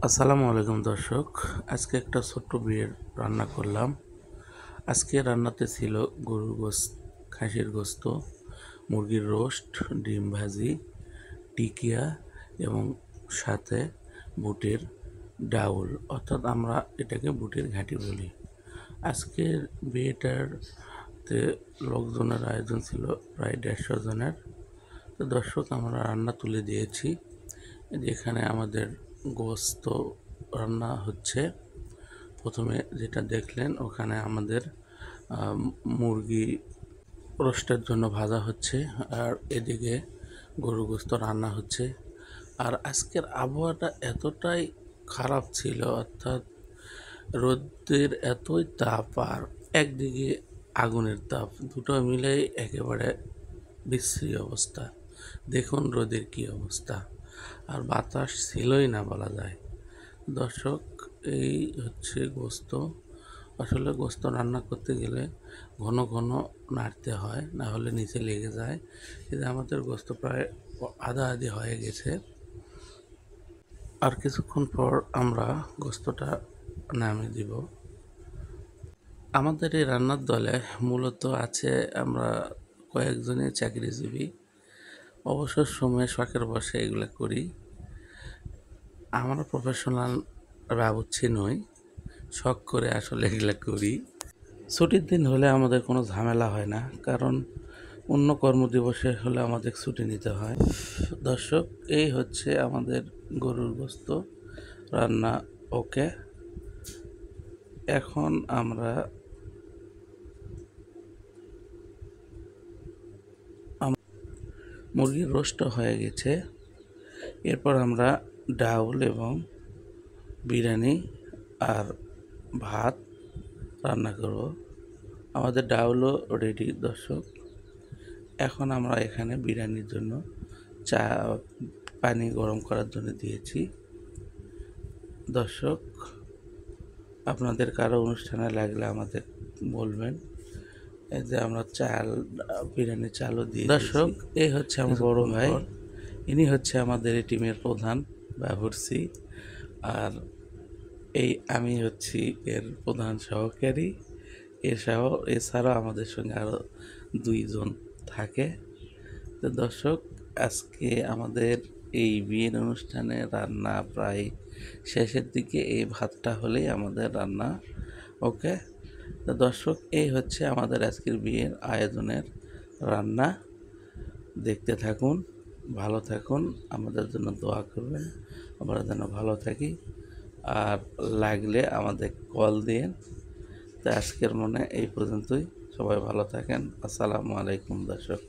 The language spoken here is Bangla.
আসসালামু আলাইকুম দর্শক। আজকে একটা ছোট্ট বিয়ের রান্না করলাম। আজকে রান্নাতে ছিল গরুর গোস্ত, খাসির গোস্ত, মুরগির রোস্ট, ডিম ভাজি, টিকিয়া এবং সাথে বুটের ডাউল, অর্থাৎ আমরা এটাকে বুটের ঘাঁটি বলি। আজকের বিয়েটাতে লোকজনের আয়োজন ছিল প্রায় 150 জনের। তো দর্শক, আমরা রান্না তুলে দিয়েছি। যেখানে আমাদের গোস্ত রান্না হচ্ছে, প্রথমে যেটা দেখলেন ওখানে আমাদের মুরগি রোস্টের জন্য ভাজা হচ্ছে, আর এদিকে গরু গোস্ত রান্না হচ্ছে। আর আজকের আবহাওয়াটা এতটাই খারাপ ছিল, অর্থাৎ রোদের এতই তাপ আর একদিকে আগুনের তাপ, দুটো মিলেই একেবারে বিশ্রী অবস্থা। দেখুন রোদের কি অবস্থা, আর বাতাস ছিলই না বলা যায়। দর্শক, এই হচ্ছে গোস্ত। আসলে গোস্ত রান্না করতে গেলে ঘন ঘন নাড়তে হয়, না হলে নিচে লেগে যায়। কিন্তু আমাদের গোস্ত প্রায় আধা আধি হয়ে গেছে। আর কিছুক্ষণ পর আমরা গোস্তটা নামিয়ে দিব। আমাদের এই রান্নার দলে মূলত আছে আমরা কয়েকজনই চাকরিজীবী। অবসর সময়ে শখের বশে এগুলো করি। আমরা প্রফেশনাল বাবুর্চি নই, শখ করে আসলে এগুলো করি। ছুটির দিন হলে আমাদের কোনো ঝামেলা হয় না, কারণ অন্য কর্মদিবসে হলে আমাদের ছুটি নিতে হয়। দর্শক, এই হচ্ছে আমাদের গরুর গোস্ত রান্না। ওকে, এখন আমরা মুরগির রোস্ট হয়ে গেছে। এরপর আমরা ডাউল এবং বিরিয়ানি আর ভাত রান্না করব। আমাদের ডাউলও রেডি দর্শক। এখন আমরা এখানে বিরিয়ানির জন্য পানি গরম করার জন্য দিয়েছি। দর্শক, আপনাদের কারো অনুষ্ঠানে লাগলে আমাদের বলবেন। এই যে আমরা বিরিয়ানির চালও দিয়ে দর্শক, এই হচ্ছে আমার বড় ভাই, ইনি হচ্ছে আমাদের এই টিমের প্রধান বাবুর্চি, আর আমি হচ্ছি এর প্রধান সহকারী। এছাড়াও আমাদের সঙ্গে আরও 2 জন থাকে। তো দর্শক, আজকে আমাদের এই বিয়ের অনুষ্ঠানে রান্না প্রায় শেষের দিকে। এই ভাতটা হলেই আমাদের রান্না ওকে। তো দর্শক, এই হচ্ছে আমাদের আজকের বিয়ের আয়োজনের রান্না। দেখতে থাকুন, ভালো থাকুন, আমাদের জন্য দোয়া করবেন, আমরা যেন ভালো থাকি। আর লাগলে আমাদের কল দিন। তো আজকের মনে এই পর্যন্তই। সবাই ভালো থাকেন। আসসালামু আলাইকুম দর্শক।